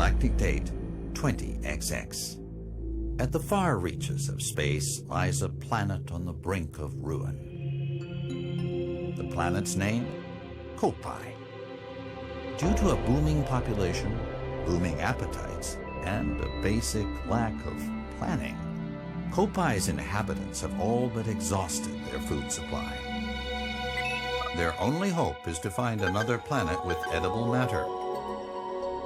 galactic date 20XX. At the far reaches of space lies a planet on the brink of ruin. The planet's name? Kopai. Due to a booming population, booming appetites, and a basic lack of planning, Kopai's inhabitants have all but exhausted their food supply. Their only hope is to find another planet with edible matter.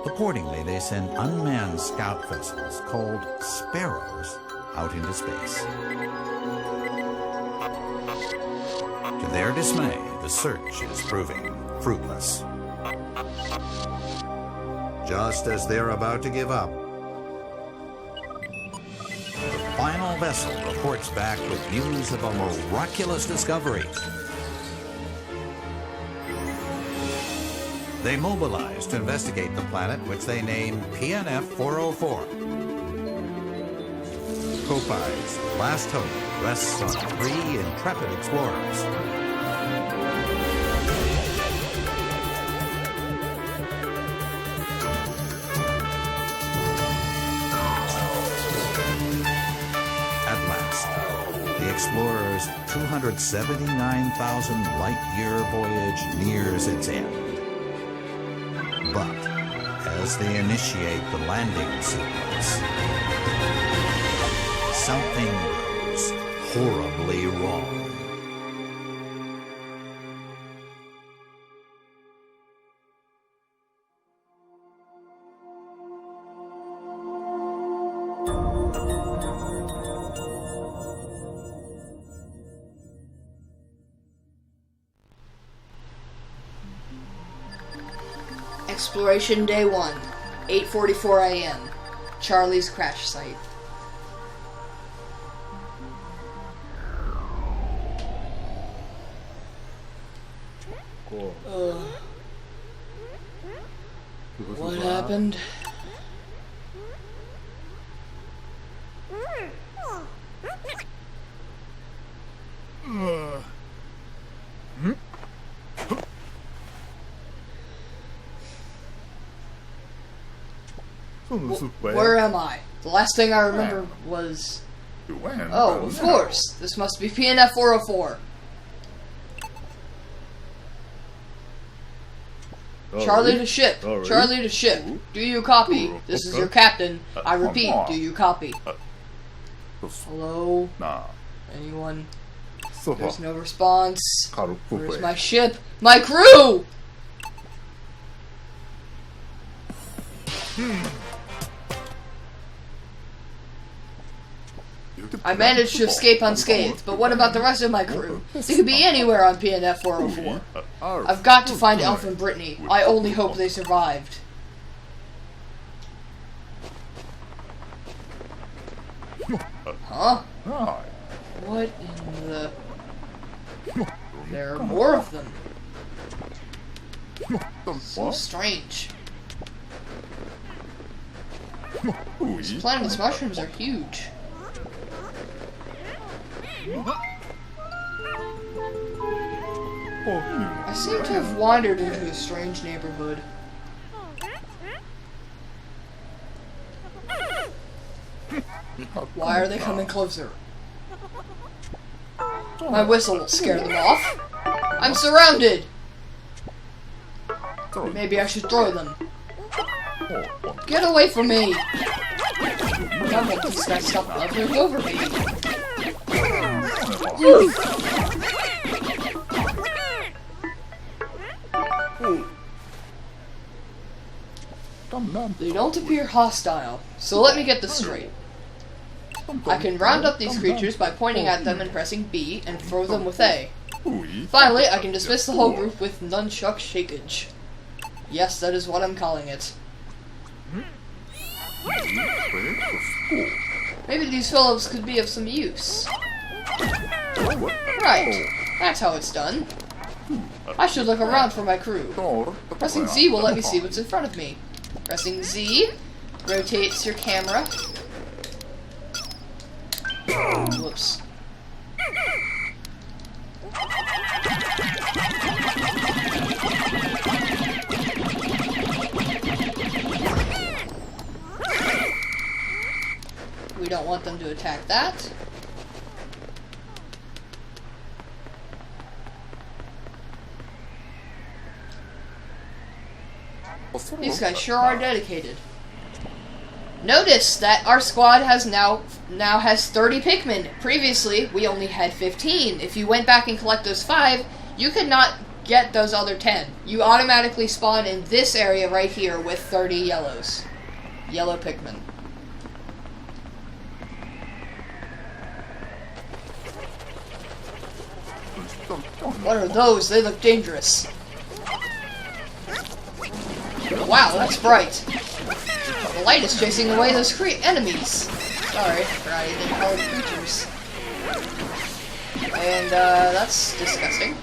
Accordingly, they send unmanned scout vessels called Sparrows out into space. To their dismay, the search is proving fruitless. Just as they're about to give up, the final vessel reports back with news of a miraculous discovery. They mobilize to investigate the planet, which they name PNF 404. Kopai's last hope rests on 3 intrepid explorers. At last, the explorers' 279,000 light-year voyage nears its end. But as they initiate the landing sequence, something goes horribly wrong. Exploration Day 1, 8:44 a.m. Charlie's crash site. What happened? Where am I? The last thing I remember was... Oh, of course. This must be PNF 404. Charlie to ship. Charlie to ship. Do you copy? This is your captain. I repeat, do you copy? Hello? Anyone? There's no response. Where's my ship? My crew! I managed to escape unscathed, but what about the rest of my crew? They could be anywhere on PNF 404. I've got to find Elf and Brittany. I only hope they survived. Huh? What in the... There are more of them. So strange. These planet's mushrooms are huge. I seem to have wandered into a strange neighborhood. Why are they coming closer? My whistle will scare them off. I'm surrounded! Maybe I should throw them. Get away from me! I won't these guys stop hovering over me. They don't appear hostile, so let me get this straight. I can round up these creatures by pointing at them and pressing B, and throw them with A. Finally, I can dismiss the whole group with nunchuck shakeage. Yes, that is what I'm calling it. Maybe these fellows could be of some use. Right, that's how it's done. I should look around for my crew. Pressing Z will let me see what's in front of me. Pressing Z rotates your camera. Whoops. We don't want them to attack that. These guys sure are dedicated. Notice that our squad has now has 30 Pikmin. Previously, we only had 15. If you went back and collect those 5, you could not get those other 10. You automatically spawn in this area right here with 30 yellows. Yellow Pikmin. What are those? They look dangerous. Wow, that's bright. The light is chasing away those enemies. Sorry, I forgot I didn't call them creatures. And, that's disgusting.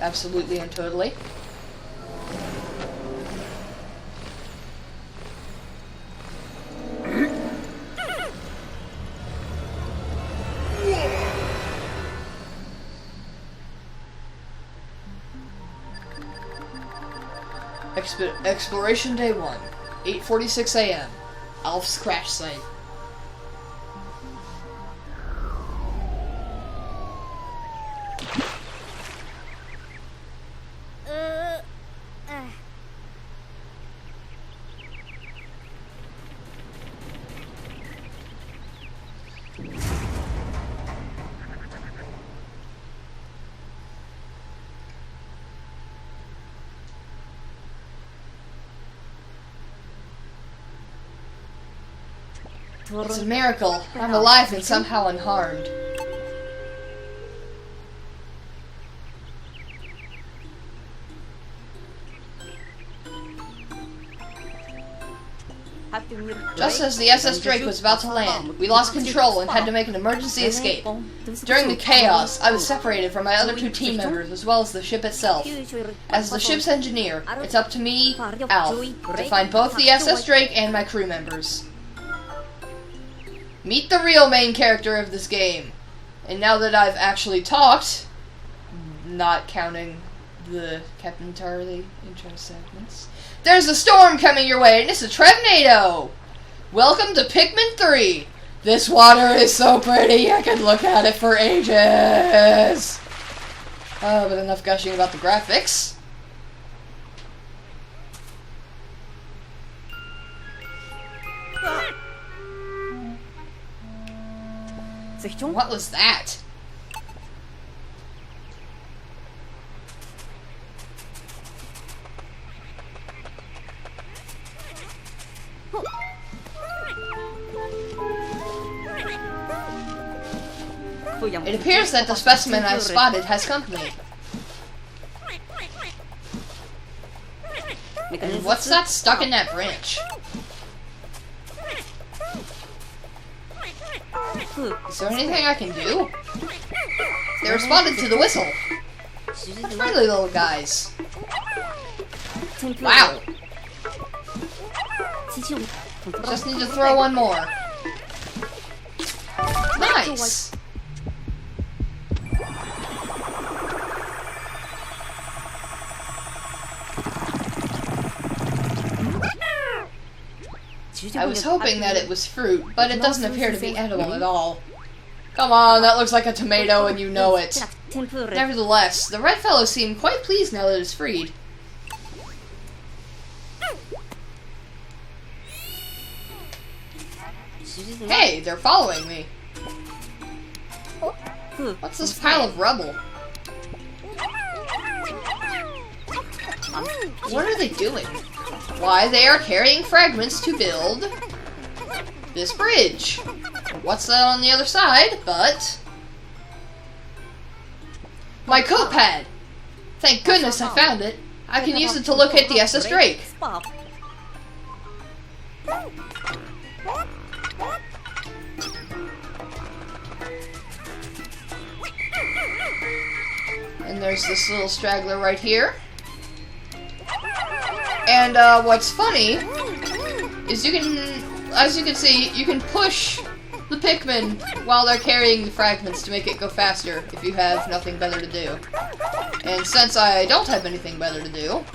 Absolutely and totally. Exploration Day 1, 8:46 a.m. Alf's crash site. It's a miracle. I'm alive and somehow unharmed. Just as the SS Drake was about to land, we lost control and had to make an emergency escape. During the chaos, I was separated from my other 2 team members as well as the ship itself. As the ship's engineer, it's up to me, Alf, to find both the SS Drake and my crew members. Meet the real main character of this game. And now that I've actually talked, not counting the Captain Charlie intro segments, there's a storm coming your way, and it's a Trevnado! Welcome to Pikmin 3! This water is so pretty, I could look at it for ages! Oh, but enough gushing about the graphics. What was that? It appears that the specimen I spotted has company. And what's that stuck in that branch? Is there anything I can do? They responded to the whistle. Friendly little guys. Wow. Just need to throw one more. Nice. I was hoping that it was fruit, but it doesn't appear to be edible at all. Come on, that looks like a tomato and you know it. Nevertheless, the red fellows seem quite pleased now that it's freed. Hey, they're following me. What's this pile of rubble? What are they doing? Why, they are carrying fragments to build this bridge. What's that on the other side? But my coat pad! Thank goodness I found it. I can use it to locate the SS Drake. And there's this little straggler right here. And what's funny is you can, as you can see, you can push the Pikmin while they're carrying the fragments to make it go faster if you have nothing better to do. And since I don't have anything better to do,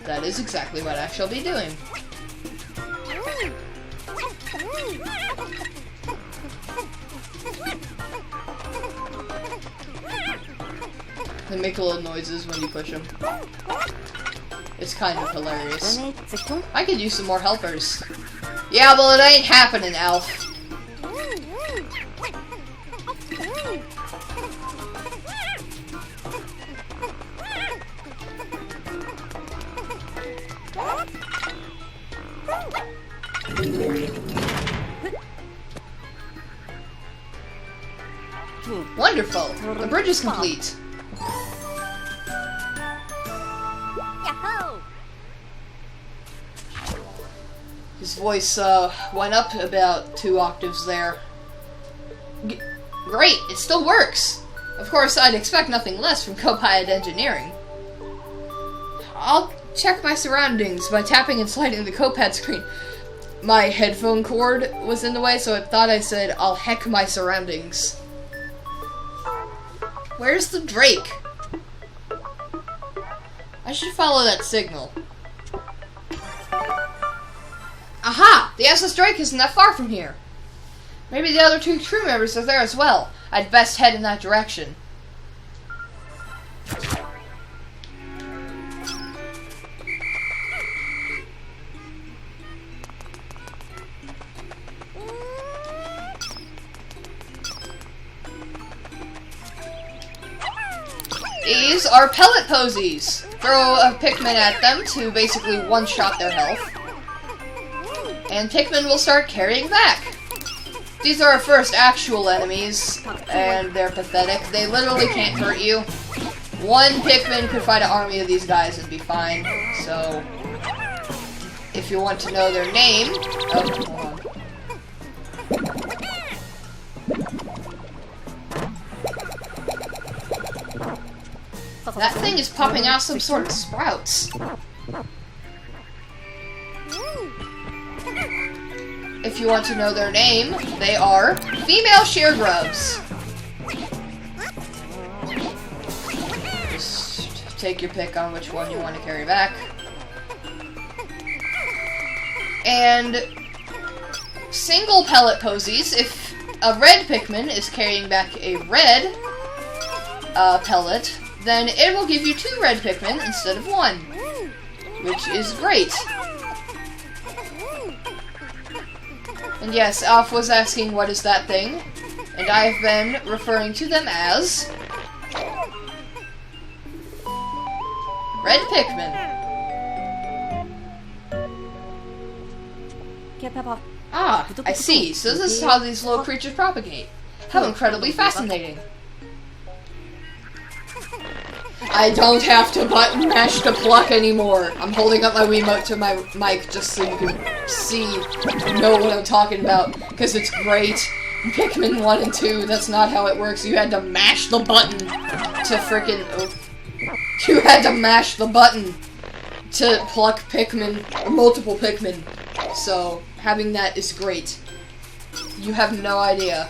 that is exactly what I shall be doing. They make little noises when you push them. It's kind of hilarious. I could use some more helpers. Yeah, well, it ain't happening, Alf. Wonderful! The bridge is complete. His voice went up about 2 octaves there. Great! It still works! Of course, I'd expect nothing less from Copied Engineering. I'll check my surroundings by tapping and sliding the Copad screen. My headphone cord was in the way, so I thought I said, I'll heck my surroundings. Where's the Drake? I should follow that signal. Aha! The SS Drake isn't that far from here. Maybe the other 2 crew members are there as well. I'd best head in that direction. These are pellet posies. Throw a Pikmin at them to basically one-shot their health. And Pikmin will start carrying back. These are our first actual enemies, and they're pathetic. They literally can't hurt you. 1 Pikmin could fight an army of these guys and be fine. So, if you want to know their name... Oh, hold on. That thing is popping out some sort of sprouts. If you want to know their name, they are female sheargrubs. Just take your pick on which one you want to carry back. And single pellet posies, if a red Pikmin is carrying back a red pellet, then it will give you 2 red Pikmin instead of 1, which is great. And yes, Alf was asking what is that thing, and I've been referring to them as red Pikmin. Ah, I see. So this is how these little creatures propagate. How incredibly fascinating. I don't have to button mash to pluck anymore. I'm holding up my Wiimote to my mic just so you can see and know what I'm talking about, because it's great. Pikmin 1 and 2, that's not how it works. You had to mash the button to frickin'... Oh. You had to mash the button to pluck Pikmin, or multiple Pikmin. So, having that is great. You have no idea,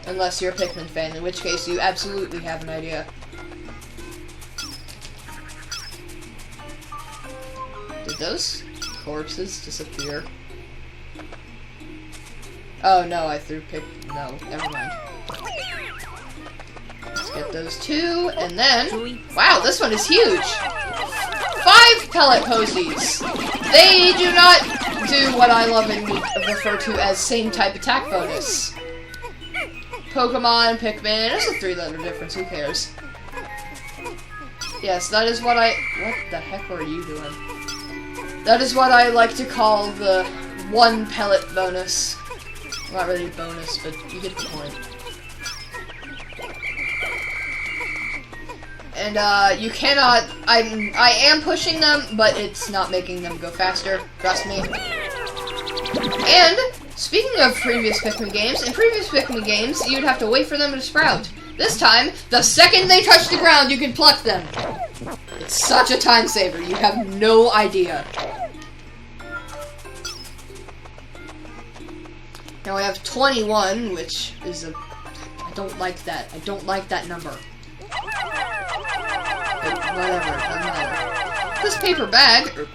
unless you're a Pikmin fan, in which case you absolutely have an idea. Did those corpses disappear? Oh no, I threw no, never mind. Let's get those 2, and then... Wow, this one is huge! 5 pellet posies! They do not do what I love and refer to as same type attack bonus. Pokemon, Pikmin, there's a 3-letter difference, who cares? Yes, that is what What the heck are you doing? That is what I like to call the 1 pellet bonus. Not really a bonus, but you get the point. And you cannot. I am pushing them, but it's not making them go faster. Trust me. And speaking of previous Pikmin games, in previous Pikmin games, you'd have to wait for them to sprout. This time, the second they touch the ground, you can pluck them. It's such a time saver. You have no idea. Now I have 21, which is a... I don't like that. I don't like that number. But whatever, doesn't matter. This paper bag, or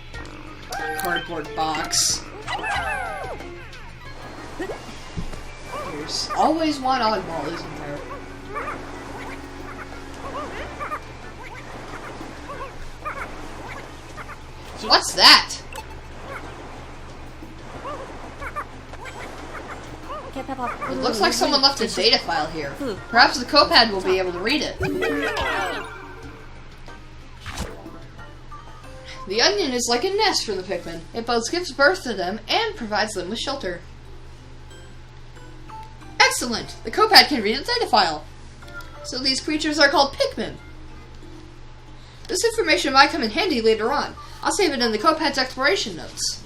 cardboard box, There's always one oddball, isn't there? What's that? It looks like someone left a data file here. Perhaps the Copad will be able to read it. The onion is like a nest for the Pikmin. It both gives birth to them and provides them with shelter. Excellent! The Copad can read a data file. So these creatures are called Pikmin. This information might come in handy later on. I'll save it in the Copad's exploration notes.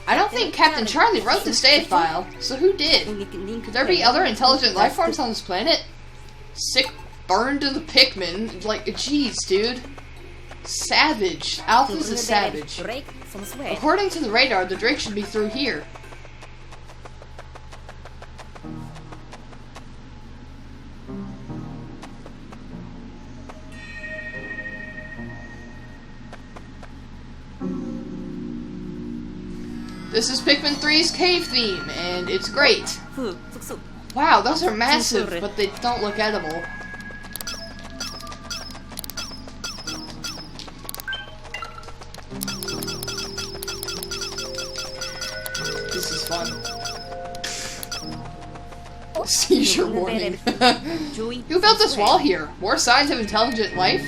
I don't think Captain Charlie wrote this data file, so who did? Could there be other intelligent life forms on this planet? Sick burn to the Pikmin. Like, jeez, dude. Savage. Alpha's a savage. According to the radar, the Drake should be through here. This is Pikmin 3's cave theme, and it's great. Wow, those are massive, but they don't look edible. This is fun. Seizure warning. Who built this wall here? More signs of intelligent life?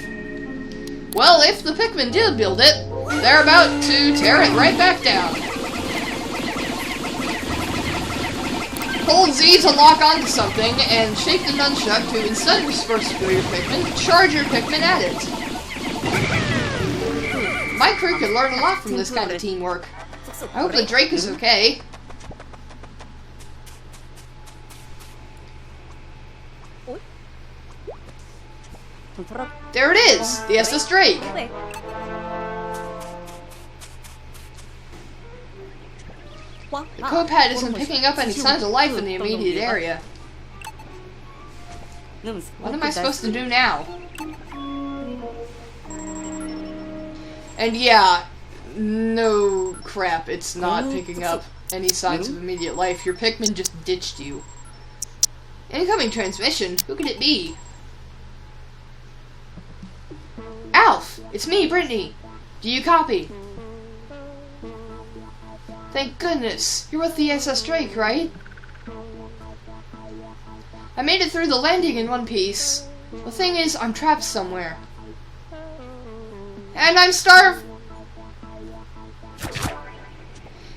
Well, if the Pikmin did build it, they're about to tear it right back down. Hold Z to lock onto something, and shake the nunchuck to, instead of disperse your Pikmin, charge your Pikmin at it. My crew could learn a lot from this kind of teamwork. I hope the Drake is okay. There it is! The SS Drake! The Copad isn't picking up any signs of life in the immediate area. What am I supposed to do now? And yeah, no crap, it's not picking up any signs of immediate life. Your Pikmin just ditched you. Incoming transmission? Who could it be? Alf! It's me, Brittany! Do you copy? Thank goodness! You're with the SS Drake, right? I made it through the landing in one piece. The thing is, I'm trapped somewhere. And I'm starved!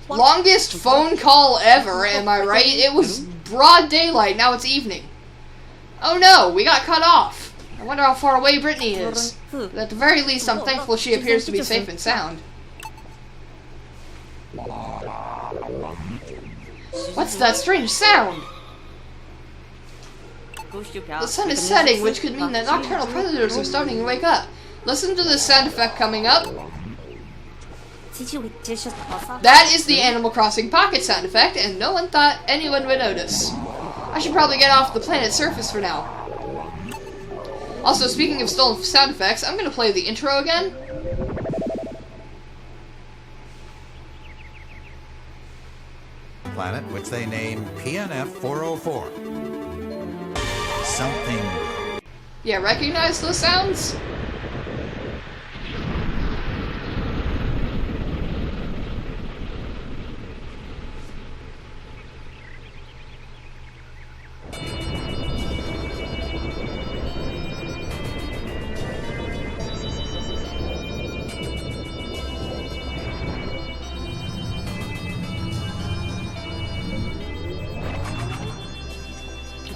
Longest phone call ever, am I right? It was broad daylight, now it's evening. Oh no, we got cut off. I wonder how far away Brittany is. But at the very least, I'm thankful she appears to be safe and sound. What's that strange sound? The sun is setting, which could mean that nocturnal predators are starting to wake up. Listen to this sound effect coming up. That is the Animal Crossing Pocket sound effect, and no one thought anyone would notice. I should probably get off the planet's surface for now. Also, speaking of stolen sound effects, I'm going to play the intro again. Planet, which they named PNF 404. Something. Yeah, recognize those sounds?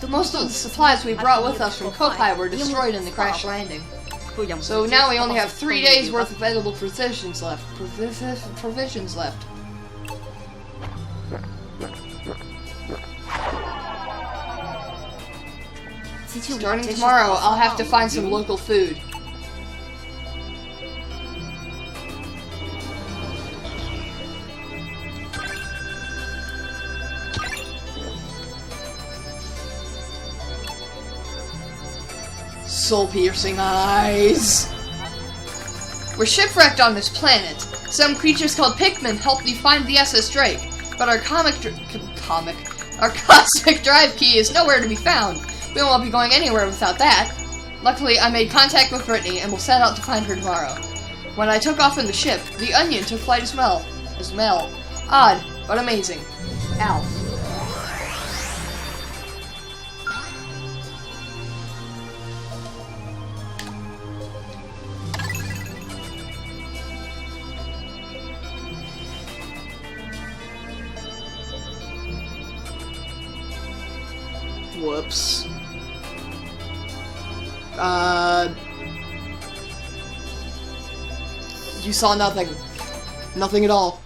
Most of the supplies we brought with us from Kopai were destroyed in the crash landing. So now we only have 3 days worth of edible provisions left. Starting tomorrow, I'll have to find some local food. soul-piercing eyes. We're shipwrecked on this planet. Some creatures called Pikmin helped me find the SS Drake, but our our cosmic drive key is nowhere to be found. We won't be going anywhere without that. Luckily, I made contact with Brittany and will set out to find her tomorrow. When I took off in the ship, the onion took flight as well. Odd, but amazing. Ow. Whoops. You saw nothing. Nothing at all.